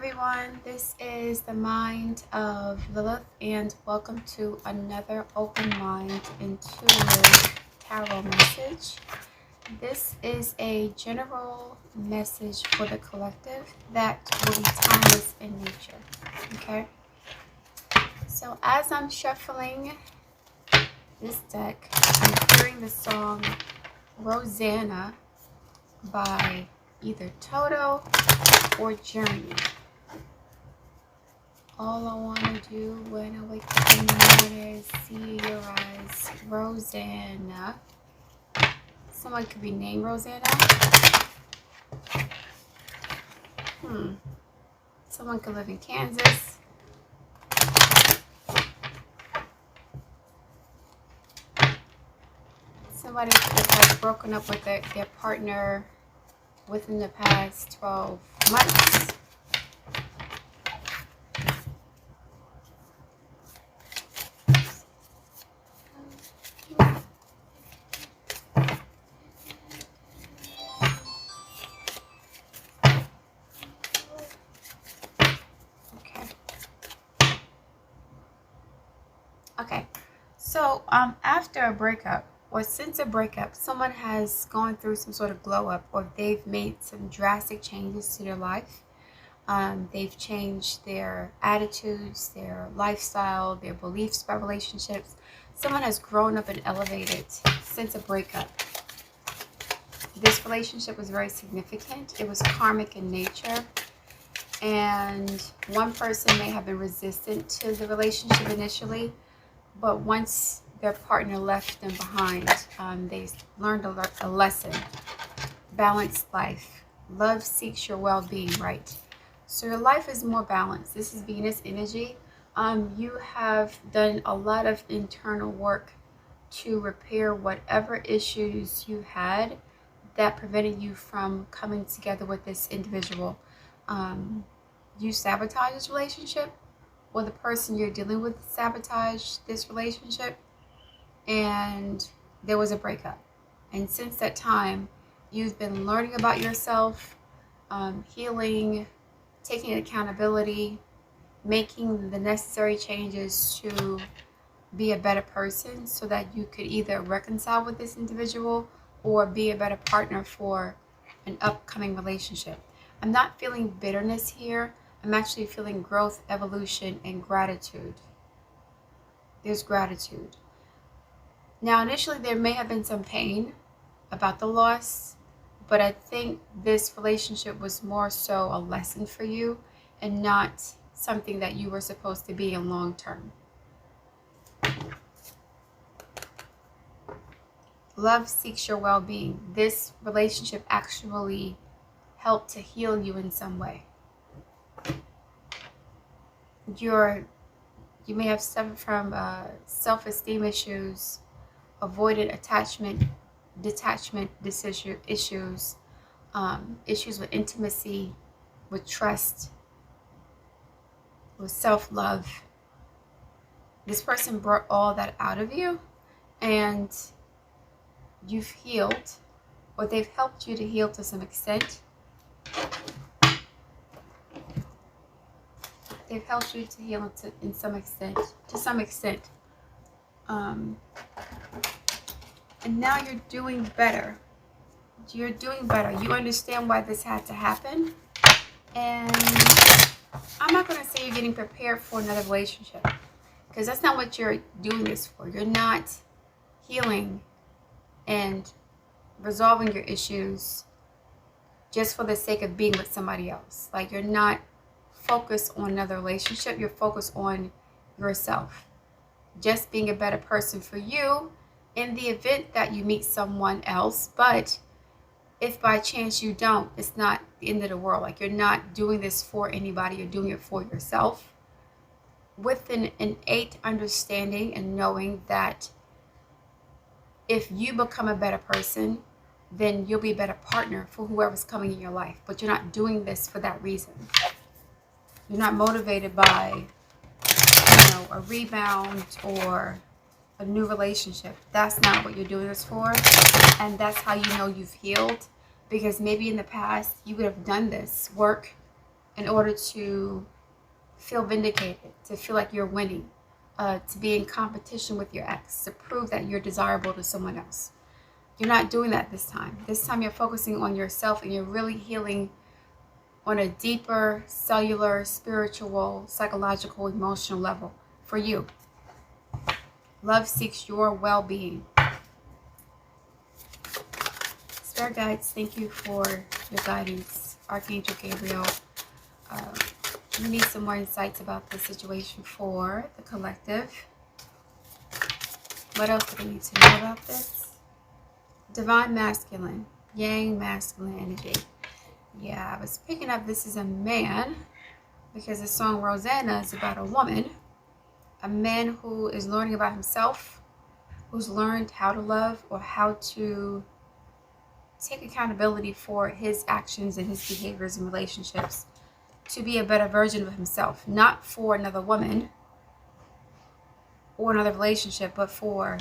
everyone, this is the Mind of Lilith, and welcome to another Open Mind Intuitive Tarot message. This is a general message for the collective that will be timeless in nature. Okay, so as I'm shuffling this deck, I'm hearing the song Rosanna by either Toto or Journey. All I want to do when I wake up in the morning is see your eyes. Rosanna. Someone could be named Rosanna. Someone could live in Kansas. Somebody could have broken up with their partner within the past 12 months. Okay, so after a breakup or since a breakup, someone has gone through some sort of glow up, or they've made some drastic changes to their life. They've changed their attitudes, their lifestyle, their beliefs about relationships. Someone has grown up and elevated since a breakup. This relationship was very significant. It was karmic in nature. And one person may have been resistant to the relationship initially, but once their partner left them behind, they learned a lesson. Balanced life. Love seeks your well-being, right? So your life is more balanced. This is Venus energy. You have done a lot of internal work to repair whatever issues you had that prevented you from coming together with this individual. You sabotage this relationship, or the person you're dealing with sabotaged this relationship, and there was a breakup. And since that time, you've been learning about yourself, healing, taking accountability, making the necessary changes to be a better person so that you could either reconcile with this individual or be a better partner for an upcoming relationship. I'm not feeling bitterness here. I'm actually feeling growth, evolution, and gratitude. There's gratitude. Now, initially, there may have been some pain about the loss, but I think this relationship was more so a lesson for you and not something that you were supposed to be in long term. Love seeks your well-being. This relationship actually helped to heal you in some way. You may have suffered from self-esteem issues, avoided attachment, detachment issues, issues with intimacy, with trust, with self-love. This person brought all that out of you, and you've healed, or they've helped you to heal to some extent. They've helped you to heal to some extent. And now you're doing better. You're doing better. You understand why this had to happen. And I'm not going to say you're getting prepared for another relationship, because that's not what you're doing this for. You're not healing and resolving your issues just for the sake of being with somebody else. Like, you're not focused on another relationship. You're focused on yourself. Just being a better person for you in the event that you meet someone else. But if by chance you don't, it's not the end of the world. Like, you're not doing this for anybody. You're doing it for yourself, with an innate understanding and knowing that if you become a better person, then you'll be a better partner for whoever's coming in your life. But you're not doing this for that reason. You're not motivated by, a rebound or a new relationship. That's not what you're doing this for. And that's how you know you've healed. Because maybe in the past you would have done this work in order to feel vindicated, to feel like you're winning, to be in competition with your ex, to prove that you're desirable to someone else. You're not doing that this time. This time you're focusing on yourself, and you're really healing on a deeper cellular, spiritual, psychological, emotional level for you. Love seeks your well-being. Spirit guides, thank you for your guidance. Archangel Gabriel, we need some more insights about the situation for the collective. What else do we need to know about this? Divine masculine, yang masculine energy. Yeah, I was picking up this is a man, because the song Rosanna is about a woman. A man who is learning about himself, who's learned how to love, or how to take accountability for his actions and his behaviors and relationships, to be a better version of himself, not for another woman or another relationship, but for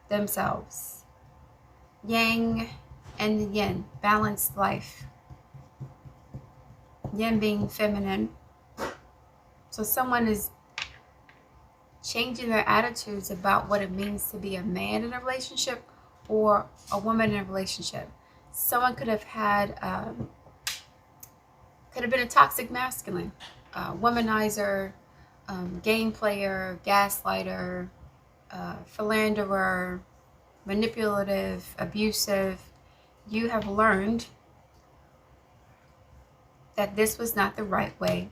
themselves. Yang and yin, balanced life. Yin being feminine. So someone is changing their attitudes about what it means to be a man in a relationship or a woman in a relationship. Someone could have had, could have been a toxic masculine, womanizer, game player, gaslighter, philanderer, manipulative, abusive. You have learned that this was not the right way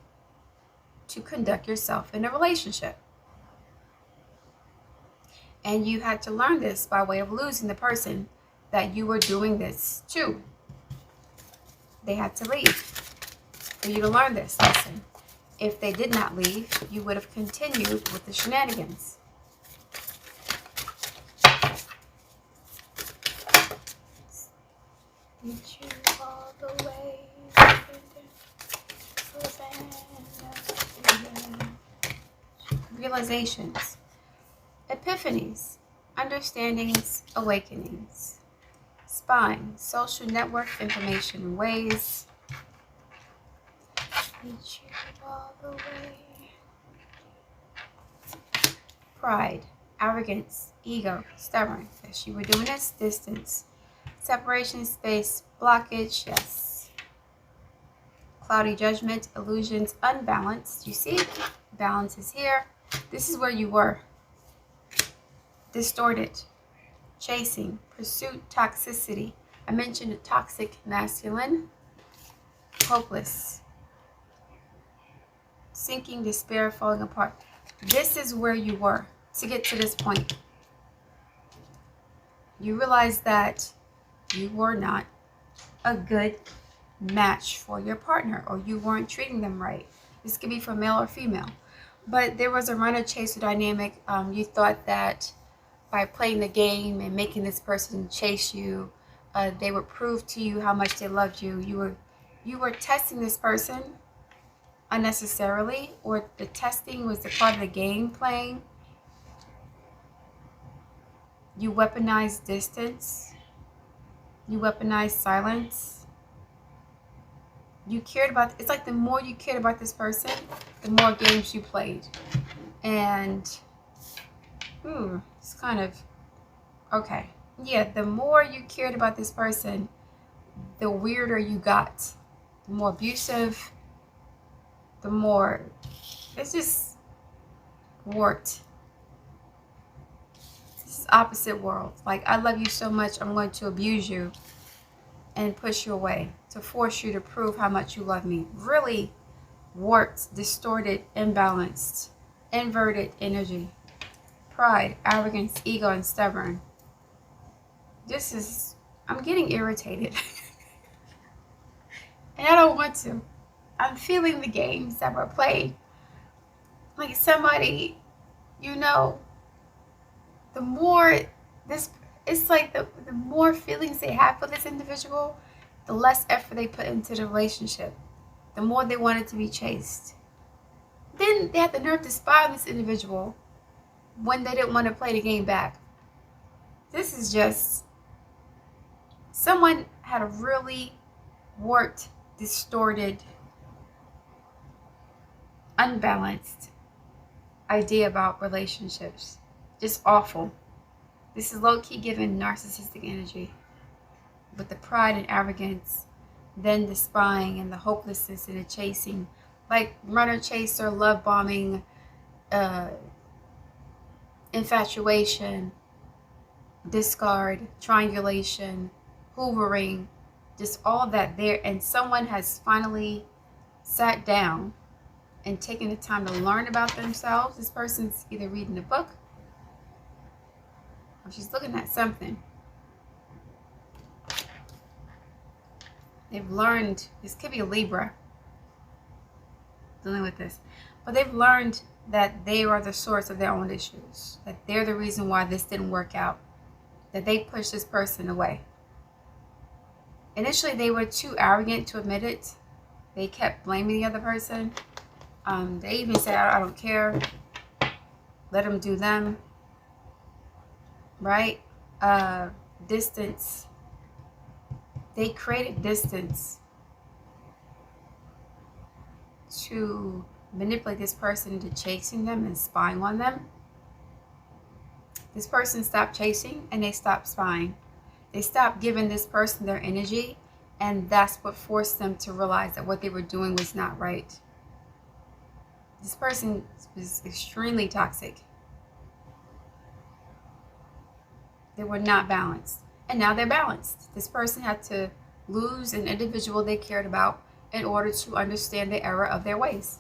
to conduct yourself in a relationship. And you had to learn this by way of losing the person that you were doing this to. They had to leave for you to learn this lesson. If they did not leave, you would have continued with the shenanigans. Meet you all the way. Realizations, epiphanies, understandings, awakenings. Spine, social network information, ways. Meet you all the way. Pride, arrogance, ego, stubborn. Yes, you were doing this. Distance, separation, space, blockage. Yes. Cloudy judgment, illusions, unbalanced. You see, balance is here. This is where you were. Distorted, chasing, pursuit, toxicity. I mentioned a toxic masculine. Hopeless, sinking, despair, falling apart. This is where you were to get to this point. You realize that you were not a good match for your partner, or you weren't treating them right. This could be for male or female. But there was a runner-chaser dynamic. You thought that by playing the game and making this person chase you, they would prove to you how much they loved you. You were testing this person unnecessarily, or the testing was the part of the game playing. You weaponized distance. You weaponized silence. You cared about, it's like the more you cared about this person, the more games you played. And, it's kind of, okay. Yeah, the more you cared about this person, the weirder you got. The more abusive, the more, it's just warped. This is opposite world. Like, I love you so much, I'm going to abuse you and push you away to force you to prove how much you love me. Really warped, distorted, imbalanced, inverted energy. Pride, arrogance, ego, and stubborn. This is, I'm getting irritated. And I don't want to. I'm feeling the games that were played. Like somebody, you know, the more this, it's like the more feelings they have for this individual, the less effort they put into the relationship, the more they want it to be chased. Then they have the nerve to spy on this individual when they didn't want to play the game back. This is just, someone had a really warped, distorted unbalanced idea about relationships. Just awful. This is low-key giving narcissistic energy. With the pride and arrogance, then the spying and the hopelessness and the chasing. Like runner chaser, love bombing, infatuation, discard, triangulation, hoovering, just all that there. And someone has finally sat down and taken the time to learn about themselves. This person's either reading a book or she's looking at something. They've learned, this could be a Libra dealing with this, but they've learned that they are the source of their own issues, that they're the reason why this didn't work out, that they pushed this person away. Initially, they were too arrogant to admit it. They kept blaming the other person. They even said, I don't care. Let them do them. Right? Distance. They created distance to manipulate this person into chasing them and spying on them. This person stopped chasing and they stopped spying. They stopped giving this person their energy, and that's what forced them to realize that what they were doing was not right. This person was extremely toxic. They were not balanced. And now they're balanced. This person had to lose an individual they cared about in order to understand the error of their ways.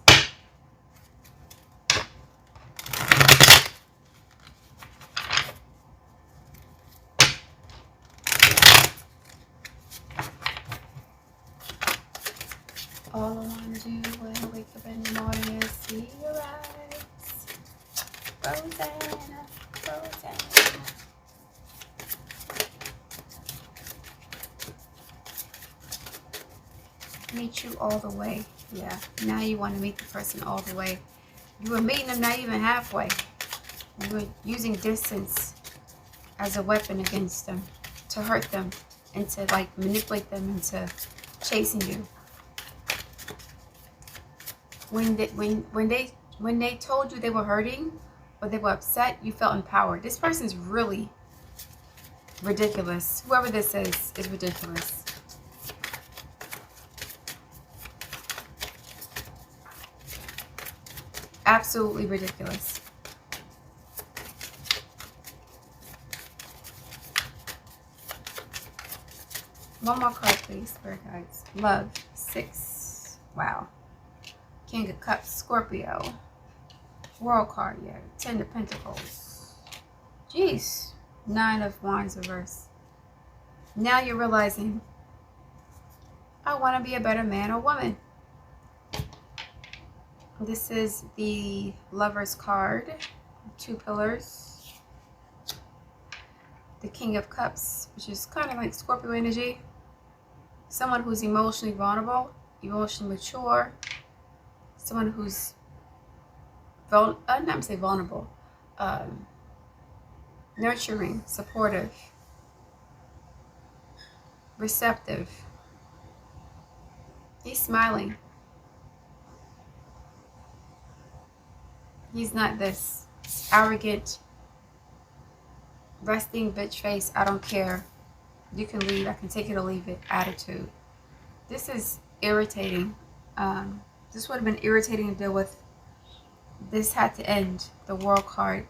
All I want to do when I wake up in the morning is see your eyes. Rosanna, Rosanna. Meet you all the way. Yeah, now you want to meet the person all the way. You were meeting them not even halfway. You were using distance as a weapon against them to hurt them and to like manipulate them into chasing you. When they told you they were hurting or they were upset, you felt empowered. This person's really ridiculous. Whoever this is ridiculous. Absolutely ridiculous. One more card, please, Spirit guides. Love, 6. Wow. King of Cups, Scorpio. World card, yeah. 10 of Pentacles. Jeez. 9 of Wands reverse. Now you're realizing, I want to be a better man or woman. This is the Lover's card. 2 pillars. The King of Cups, which is kind of like Scorpio energy. Someone who's emotionally vulnerable, emotionally mature. Someone who's, not say vulnerable, nurturing, supportive, receptive. He's smiling. He's not this arrogant, resting bitch face, I don't care. You can leave, I can take it or leave it attitude. This is irritating. This would have been irritating to deal with. This had to end. The World card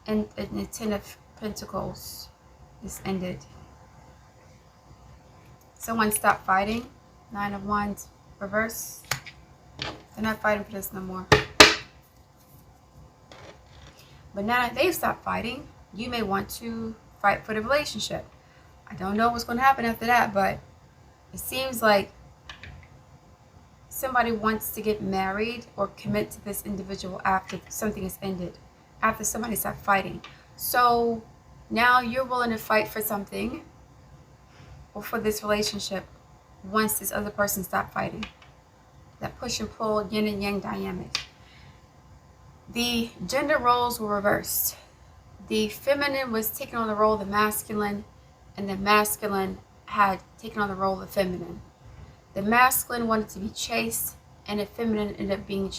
and the 10 of Pentacles. This ended. Someone stopped fighting. 9 of Wands reverse. They're not fighting for this no more. But now that they've stopped fighting, you may want to fight for the relationship. I don't know what's going to happen after that, but it seems like somebody wants to get married or commit to this individual after something has ended, after somebody stopped fighting. So now you're willing to fight for something or for this relationship once this other person stopped fighting. That push and pull, yin and yang dynamic. The gender roles were reversed. The feminine was taking on the role of the masculine, and the masculine had taken on the role of the feminine. The masculine wanted to be chased and the feminine ended up being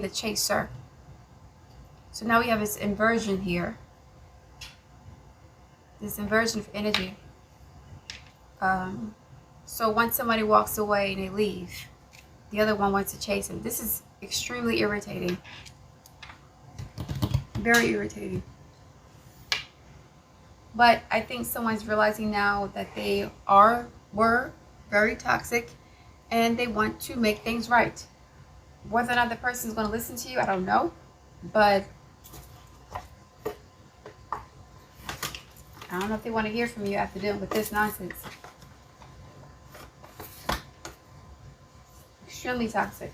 the chaser. So now we have this inversion here. This inversion of energy. So once somebody walks away and they leave, the other one wants to chase them. This is extremely irritating. Very irritating. But I think someone's realizing now that they were very toxic and they want to make things right. Whether or not the person is going to listen to you, I don't know. But I don't know if they want to hear from you after dealing with this nonsense. Extremely toxic.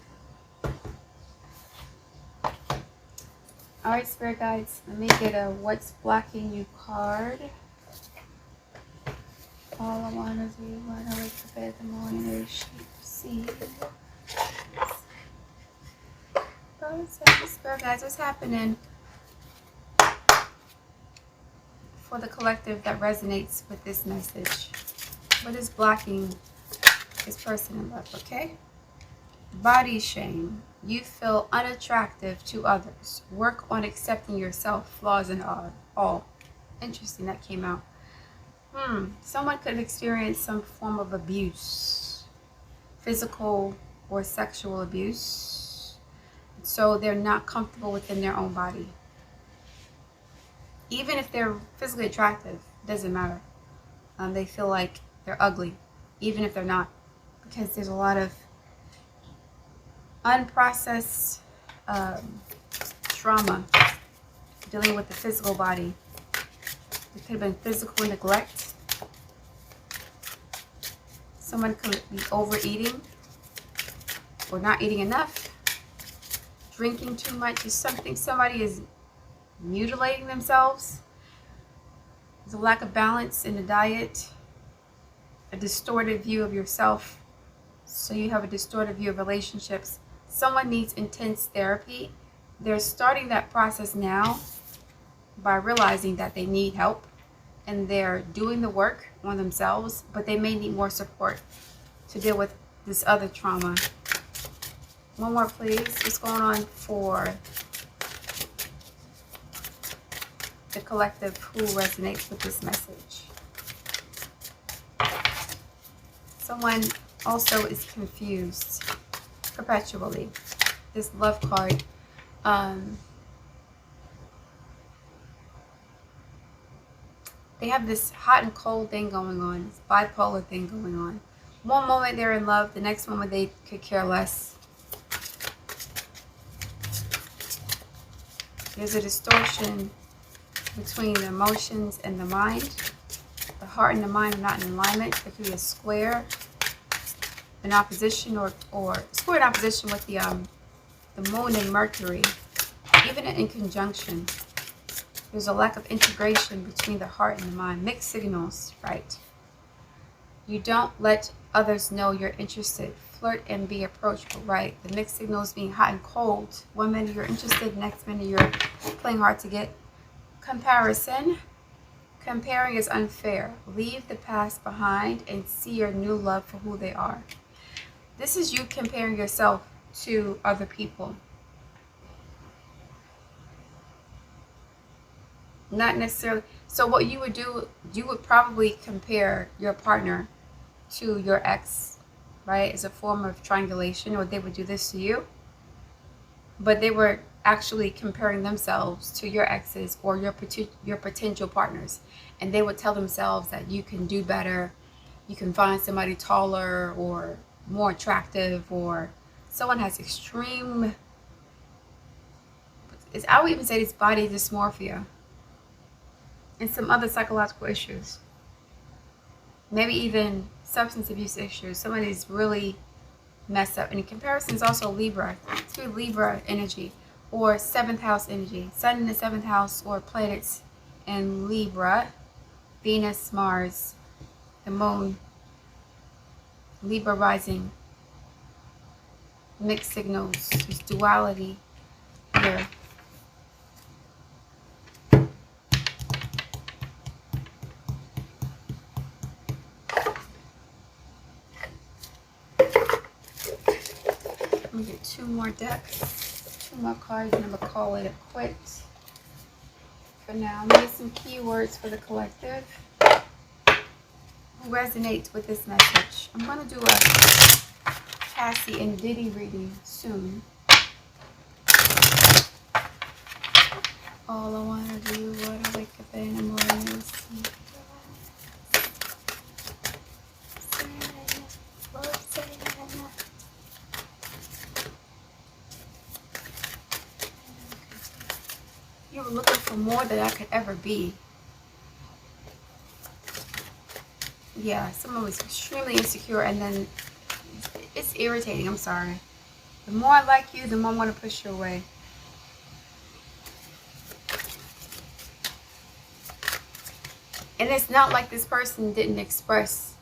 Alright, Spirit Guides, let me get a What's Blocking You card. All I want to do when I wake up in the morning is see. Spirit Guides, what's happening for the collective that resonates with this message? What is blocking this person in love, okay? Body shame. You feel unattractive to others. Work on accepting yourself, flaws and all. Interesting, that came out. Someone could have experienced some form of abuse. Physical or sexual abuse. So they're not comfortable within their own body. Even if they're physically attractive, doesn't matter. They feel like they're ugly, even if they're not. Because there's a lot of unprocessed trauma dealing with the physical body. It could have been physical neglect. Someone could be overeating or not eating enough, drinking too much, is something. Somebody is mutilating themselves. There's a lack of balance in the diet, a distorted view of yourself. So you have a distorted view of relationships. Someone needs intense therapy. They're starting that process now by realizing that they need help, and they're doing the work on themselves, but they may need more support to deal with this other trauma. One more, please. What's going on for the collective who resonates with this message? Someone also is confused perpetually. This love card. They have this hot and cold thing going on, this bipolar thing going on. One moment they're in love, the next moment they could care less. There's a distortion between the emotions and the mind. The heart and the mind are not in alignment. There could be a square in opposition or square in opposition with the moon and Mercury, even in conjunction. There's a lack of integration between the heart and the mind. Mixed signals, right? You don't let others know you're interested. Flirt and be approachable, right? The mixed signals being hot and cold. One minute you're interested, next minute you're playing hard to get. Comparison. Comparing is unfair. Leave the past behind and see your new love for who they are. This is you comparing yourself to other people. Not necessarily. So what you would do, you would probably compare your partner to your ex, right? As a form of triangulation, or they would do this to you. But they were actually comparing themselves to your exes or your potential partners. And they would tell themselves that you can do better, you can find somebody taller or more attractive, or someone has extreme, I would even say it's body dysmorphia and some other psychological issues. Maybe even substance abuse issues. Somebody's really messed up. And in comparison is also Libra. It's really Libra energy or 7th house energy. Sun in the 7th house or planets in Libra. Venus, Mars, the moon, Libra rising. Mixed signals. There's duality here. I'm going to get 2 more decks, 2 more cards, and I'm going to call it a quit for now. Maybe some keywords for the collective who resonates with this message. I'm going to do a Cassie and Diddy reading soon. All I want to do, what I wake up in the morning is see. You were looking for more than I could ever be. Yeah, someone was extremely insecure, and then it's irritating. I'm sorry. The more I like you, the more I want to push you away. And it's not like this person didn't express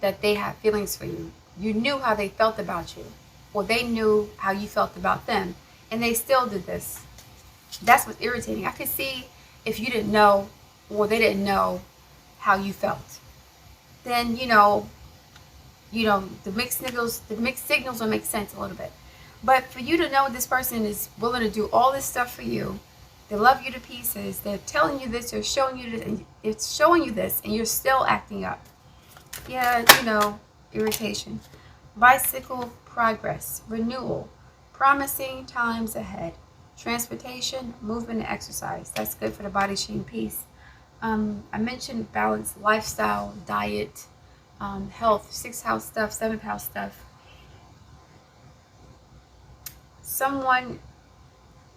that they had feelings for you. You knew how they felt about you. Or they knew how you felt about them. And they still did this. That's what's irritating. I could see if you didn't know, or they didn't know how you felt. Then, the mixed signals will make sense a little bit. But for you to know this person is willing to do all this stuff for you, they love you to pieces, they're telling you this, they're showing you this, and it's showing you this, and you're still acting up. Yeah, irritation. Bicycle, progress, renewal, promising times ahead. Transportation, movement, and exercise. That's good for the body, shape, peace. I mentioned balanced lifestyle, diet, health, 6th house stuff, 7th house stuff. Someone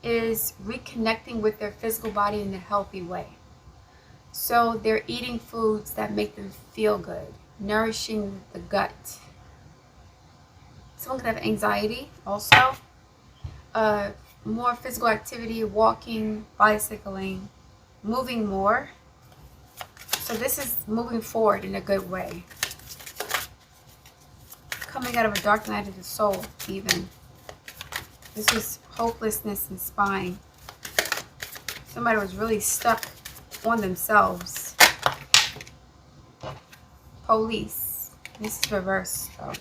is reconnecting with their physical body in a healthy way. So they're eating foods that make them feel good, nourishing the gut. Someone could have anxiety also. More physical activity, walking, bicycling, moving more. So this is moving forward in a good way. Coming out of a dark night of the soul, even. This was hopelessness and spine. Somebody was really stuck on themselves. Police. This is reverse, though.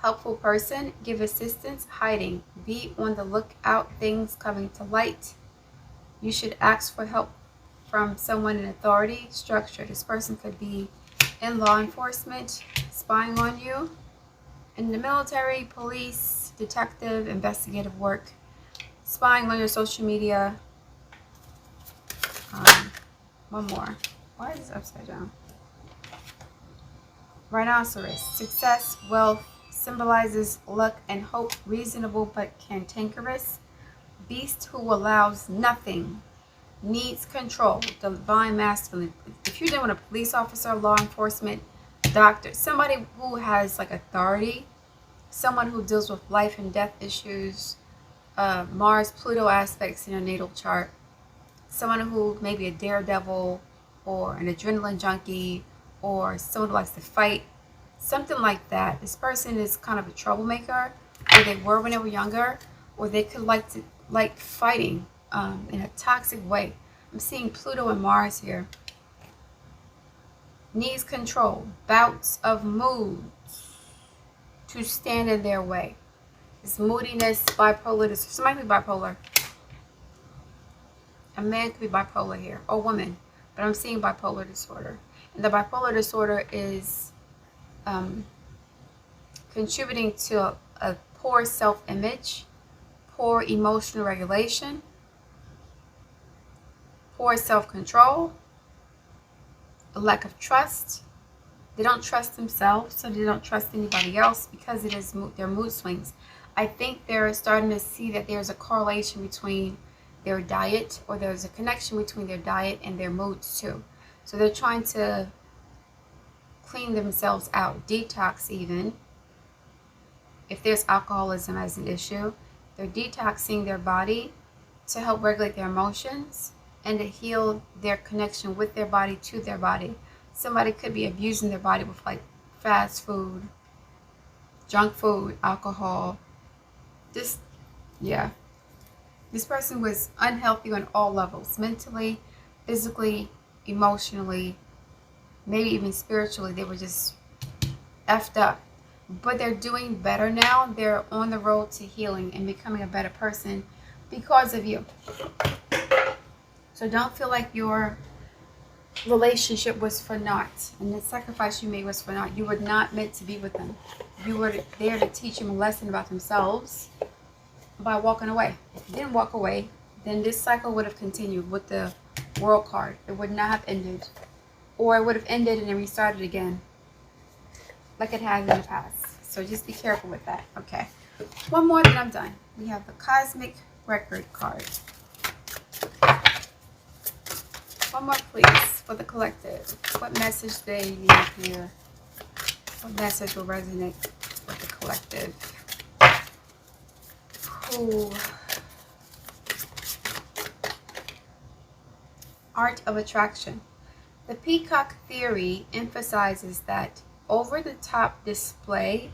Helpful person, give assistance, hiding. Be on the lookout, things coming to light. You should ask for help from someone in authority, structure. This person could be in law enforcement, spying on you. In the military, police, detective, investigative work. Spying on your social media. One more. Why is this upside down? Rhinoceros, success, wealth, symbolizes luck and hope, reasonable but cantankerous. Beast who allows nothing, needs control, divine masculine. If you're dealing with a police officer, law enforcement, doctor, somebody who has like authority, someone who deals with life and death issues, Mars, Pluto aspects in your natal chart, someone who may be a daredevil or an adrenaline junkie or someone who likes to fight, something like that. This person is kind of a troublemaker, or they were when they were younger, or they could like fighting in a toxic way. I'm seeing Pluto and Mars here. Needs control, bouts of moods to stand in their way. This moodiness, bipolar. Somebody could be bipolar. A man could be bipolar here, or woman, but I'm seeing bipolar disorder. And the bipolar disorder is contributing to a poor self-image, poor emotional regulation, poor self-control, a lack of trust. They don't trust themselves, so they don't trust anybody else because it is their mood swings. I think they're starting to see that there's a correlation between their diet, or there's a connection between their diet and their moods too. So they're trying to clean themselves out, detox even. If there's alcoholism as an issue, they're detoxing their body to help regulate their emotions and to heal their connection with their body to their body. Somebody could be abusing their body with like fast food, junk food, alcohol. This person was unhealthy on all levels, mentally, physically, emotionally, maybe even spiritually. They were just effed up. but they're doing better now. They're on the road to healing and becoming a better person because of you. So don't feel like your relationship was for naught and the sacrifice you made was for naught. You were not meant to be with them. You were there to teach them a lesson about themselves by walking away. If you didn't walk away, then this cycle would have continued with the World card. It would not have ended, or it would have ended and then restarted again like it has in the past. So just be careful with that. Okay, one more, then I'm done. We have the Cosmic Record card. One more, please, for the collective. What message they need here? What message will resonate with the collective? Ooh. Art of attraction. The peacock theory emphasizes that over-the-top display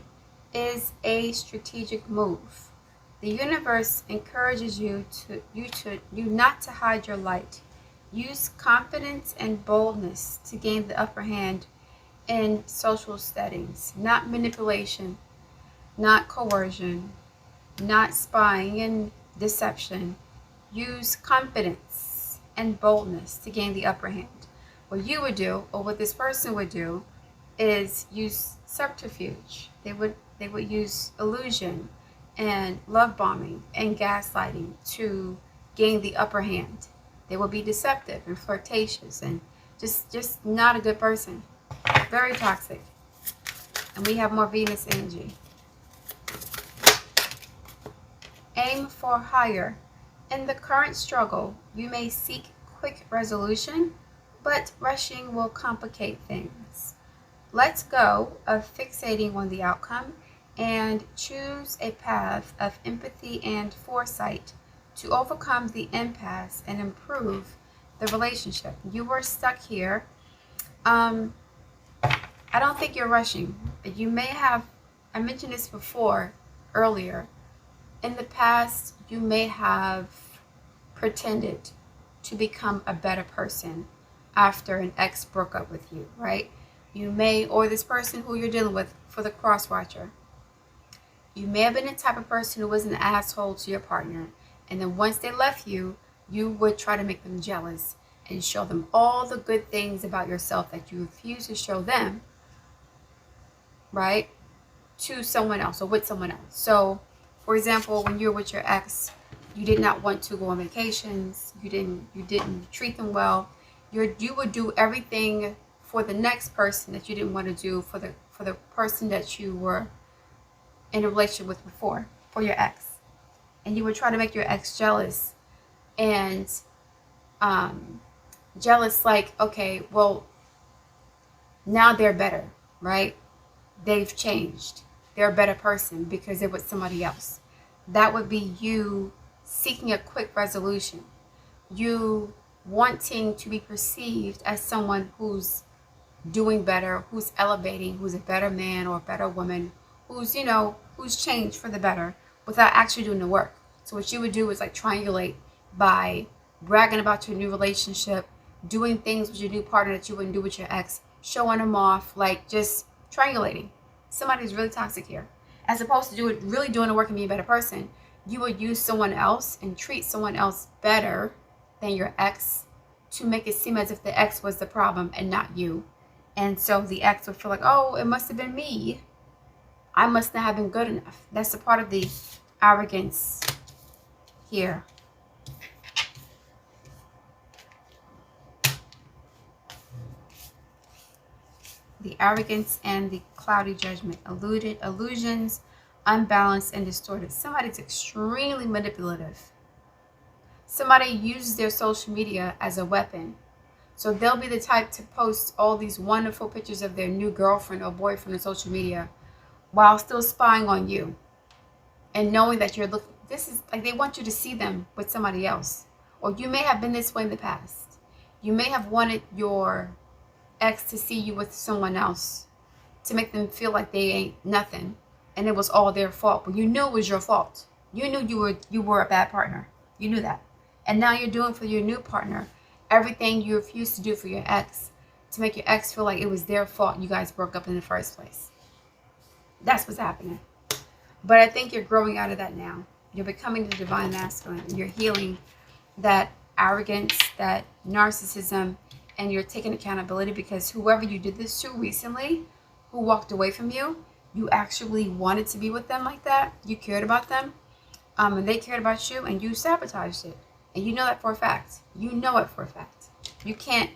is a strategic move. The universe encourages you not to hide your light. Use confidence and boldness to gain the upper hand in social settings, not manipulation, not coercion, not spying and deception. Use confidence and boldness to gain the upper hand. What you would do, or what this person would do, is use subterfuge. They would use illusion and love bombing and gaslighting to gain the upper hand. They will be deceptive and flirtatious and just not a good person. Very toxic. And we have more Venus energy. Aim for higher. In the current struggle, you may seek quick resolution, but rushing will complicate things. Let go of fixating on the outcome and choose a path of empathy and foresight to overcome the impasse and improve the relationship. You were stuck here. I don't think you're rushing. You may have, I mentioned this before, earlier. In the past, you may have pretended to become a better person after an ex broke up with you, right? You may, or this person who you're dealing with for the cross watcher, you may have been the type of person who was an asshole to your partner. And then once they left you, you would try to make them jealous and show them all the good things about yourself that you refuse to show them, right? To someone else or with someone else. So, for example, when you're with your ex, you did not want to go on vacations. You didn't treat them well. You would do everything for the next person that you didn't want to do for the person that you were in a relationship with before, for your ex. And you would try to make your ex jealous, and jealous like, okay, well, now they're better, right? They've changed. They're a better person because they're with somebody else. That would be you seeking a quick resolution. You wanting to be perceived as someone who's doing better, who's elevating, who's a better man or a better woman, who's changed for the better without actually doing the work. So what you would do is like triangulate by bragging about your new relationship, doing things with your new partner that you wouldn't do with your ex, showing them off, like just triangulating. Somebody's really toxic here. As opposed to really doing the work and being a better person, you would use someone else and treat someone else better than your ex to make it seem as if the ex was the problem and not you. And so the ex would feel like, oh, it must have been me. I must not have been good enough. That's a part of the arrogance here. The arrogance and the cloudy judgment. Illusions, unbalanced and distorted. Somebody's extremely manipulative. Somebody uses their social media as a weapon. So they'll be the type to post all these wonderful pictures of their new girlfriend or boyfriend on social media while still spying on you. And knowing that you're looking, this is like they want you to see them with somebody else. Or you may have been this way in the past. You may have wanted your ex to see you with someone else to make them feel like they ain't nothing and it was all their fault, but you knew it was your fault. You knew you were a bad partner. You knew that. And now you're doing for your new partner everything you refused to do for your ex to make your ex feel like it was their fault you guys broke up in the first place. That's what's happening. But I think you're growing out of that now. You're becoming the divine masculine. You're healing that arrogance, that narcissism, and you're taking accountability, because whoever you did this to recently, who walked away from you, you actually wanted to be with them like that. You cared about them, and they cared about you, and you sabotaged it. And you know that for a fact. You know it for a fact. You can't,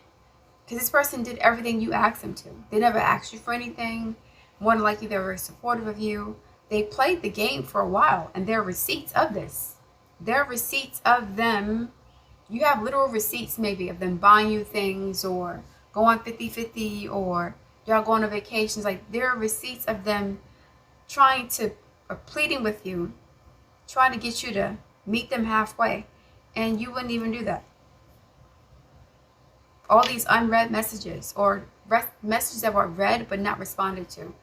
because this person did everything you asked them to. They never asked you for anything. More than likely, they were very supportive of you. They played the game for a while, and there are receipts of this. There are receipts of them. You have literal receipts maybe of them buying you things, or going 50-50, or y'all going on vacations. Like, there are receipts of them trying to, or pleading with you, trying to get you to meet them halfway, and you wouldn't even do that. All these unread messages, or messages that were read but not responded to.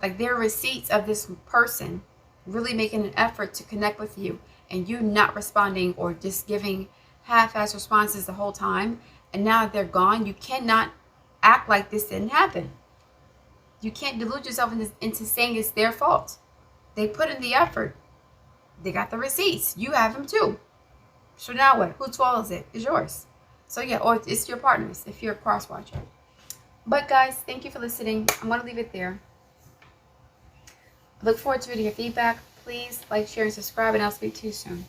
Like, there are receipts of this person really making an effort to connect with you, and you not responding, or just giving half-ass responses the whole time. And now that they're gone, you cannot act like this didn't happen. You can't delude yourself into saying it's their fault. They put in the effort. They got the receipts. You have them too. So now what? Whose fault is it? It's yours. So yeah, or it's your partner's if you're a cross-watcher. But guys, thank you for listening. I'm going to leave it there. I look forward to reading your feedback. Please like, share, and subscribe, and I'll speak to you soon.